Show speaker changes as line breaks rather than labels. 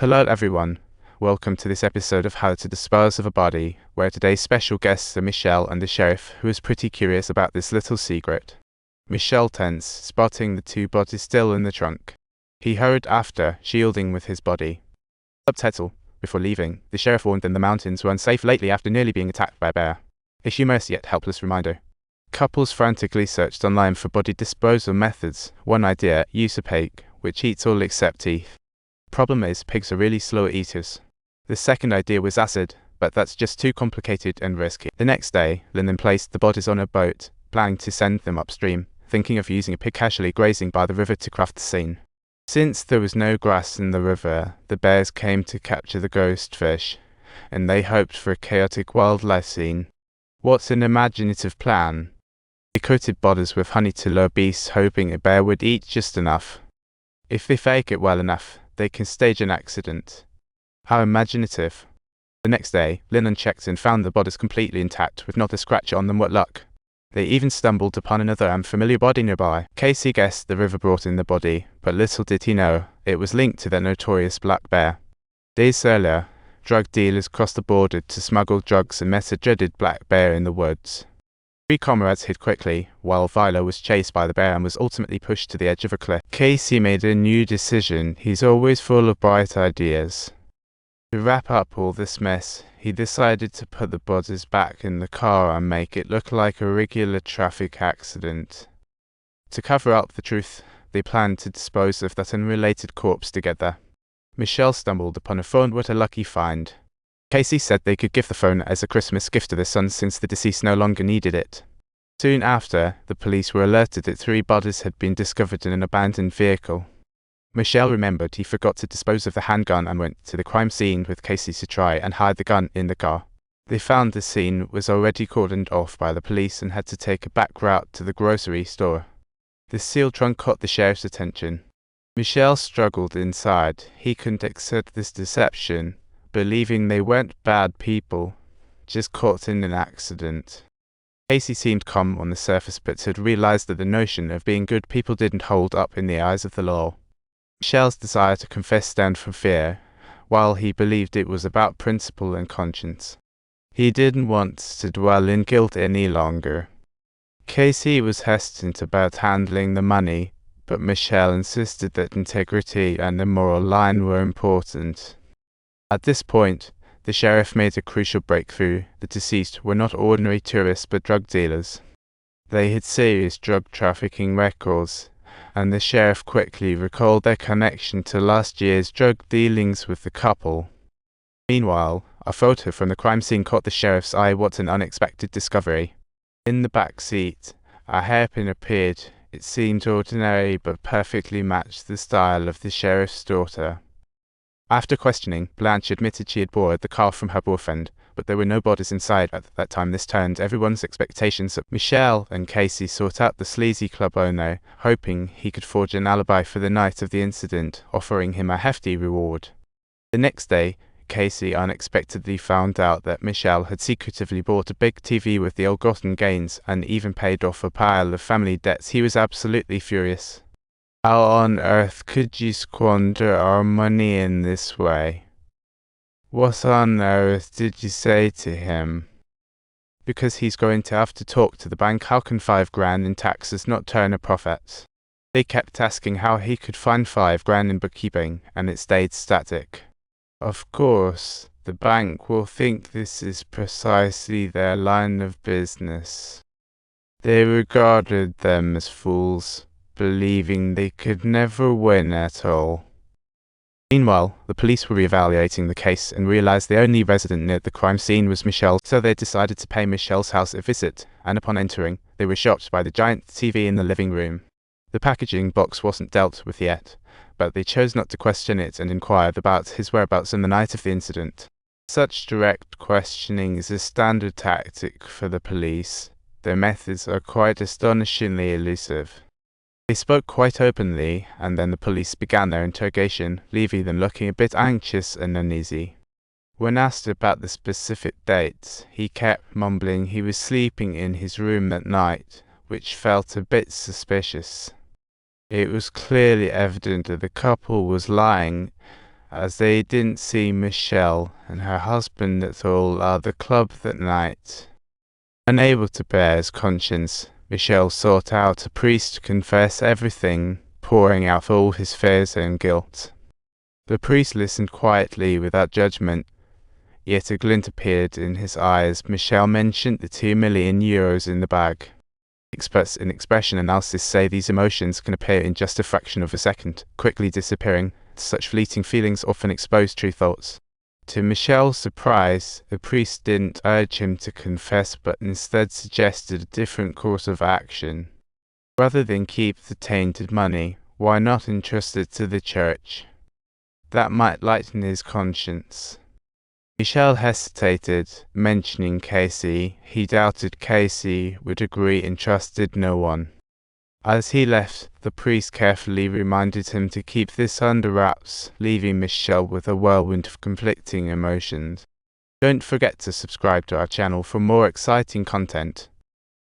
Hello everyone, welcome to this episode of How to Dispose of a Body, where today's special guests are Michelle and the sheriff, who is pretty curious about this little secret. Michelle tense, spotting the two bodies still in the trunk. He hurried after, shielding with his body. Subtitle: Before leaving, the sheriff warned them the mountains were unsafe lately after nearly being attacked by a bear. A humorous yet helpless reminder. Couples frantically searched online for body disposal methods. One idea, use a pig, which eats all except teeth. Problem is, pigs are really slow eaters. The second idea was acid, but that's just too complicated and risky. The next day, Lyndon placed the bodies on a boat, planning to send them upstream, thinking of using a pig casually grazing by the river to craft the scene. Since there was no grass in the river, the bears came to capture the ghost fish, and they hoped for a chaotic wildlife scene. What's an imaginative plan? They coated bodies with honey to lure beasts, hoping a bear would eat just enough. If they fake it well enough, they can stage an accident. How imaginative. The next day, Lyndon checked and found the bodies completely intact, with not a scratch on them. What luck. They even stumbled upon another unfamiliar body nearby. Casey guessed the river brought in the body, but little did he know, it was linked to the notorious black bear. Days earlier, drug dealers crossed the border to smuggle drugs and met a dreaded black bear in the woods. Three comrades hid quickly, while Vilo was chased by the bear and was ultimately pushed to the edge of a cliff. Casey made a new decision. He's always full of bright ideas. To wrap up all this mess, he decided to put the bodies back in the car and make it look like a regular traffic accident. To cover up the truth, they planned to dispose of that unrelated corpse together. Michelle stumbled upon a phone. What a lucky find. Casey said they could give the phone as a Christmas gift to their son since the deceased no longer needed it. Soon after, the police were alerted that 3 bodies had been discovered in an abandoned vehicle. Michelle remembered he forgot to dispose of the handgun and went to the crime scene with Casey to try and hide the gun in the car. They found the scene was already cordoned off by the police and had to take a back route to the grocery store. The sealed trunk caught the sheriff's attention. Michelle struggled inside. He couldn't accept this deception, believing they weren't bad people, just caught in an accident. Casey seemed calm on the surface but had realized that the notion of being good people didn't hold up in the eyes of the law. Michelle's desire to confess stemmed from fear, while he believed it was about principle and conscience. He didn't want to dwell in guilt any longer. Casey was hesitant about handling the money, but Michelle insisted that integrity and the moral line were important. At this point, the sheriff made a crucial breakthrough. The deceased were not ordinary tourists but drug dealers. They had serious drug trafficking records, and the sheriff quickly recalled their connection to last year's drug dealings with the couple. Meanwhile, a photo from the crime scene caught the sheriff's eye. What an unexpected discovery. In the back seat, a hairpin appeared. It seemed ordinary but perfectly matched the style of the sheriff's daughter. After questioning, Blanche admitted she had borrowed the car from her boyfriend, but there were no bodies inside at that time. This turned everyone's expectations up. Michelle and Casey sought out the sleazy club owner, hoping he could forge an alibi for the night of the incident, offering him a hefty reward. The next day, Casey unexpectedly found out that Michelle had secretively bought a big TV with the ill-gotten gains and even paid off a pile of family debts. He was absolutely furious. How on earth could you squander our money in this way? What on earth did you say to him? Because he's going to have to talk to the bank. How can $5,000 in taxes not turn a profit? They kept asking how he could find $5,000 in bookkeeping, and it stayed static. Of course, the bank will think this is precisely their line of business. They regarded them as fools, believing they could never win at all. Meanwhile, the police were reevaluating the case and realized the only resident near the crime scene was Michelle, so they decided to pay Michelle's house a visit, and upon entering, they were shocked by the giant TV in the living room. The packaging box wasn't dealt with yet, but they chose not to question it and inquired about his whereabouts on the night of the incident. Such direct questioning is a standard tactic for the police. Their methods are quite astonishingly elusive. They spoke quite openly, and then the police began their interrogation, leaving them looking a bit anxious and uneasy. When asked about the specific dates, he kept mumbling he was sleeping in his room that night, which felt a bit suspicious. It was clearly evident that the couple was lying, as they didn't see Michelle and her husband at all at the club that night. Unable to bear his conscience, Michelle sought out a priest to confess everything, pouring out all his fears and guilt. The priest listened quietly without judgment, yet a glint appeared in his eyes. Michelle mentioned the 2 million euros in the bag. Experts in expression analysis say these emotions can appear in just a fraction of a second, quickly disappearing. Such fleeting feelings often expose true thoughts. To Michelle's surprise, the priest didn't urge him to confess but instead suggested a different course of action. Rather than keep the tainted money, why not entrust it to the church? That might lighten his conscience. Michelle hesitated, mentioning Casey. He doubted Casey would agree and trusted no one. As he left, the priest carefully reminded him to keep this under wraps, leaving Michelle with a whirlwind of conflicting emotions. Don't forget to subscribe to our channel for more exciting content.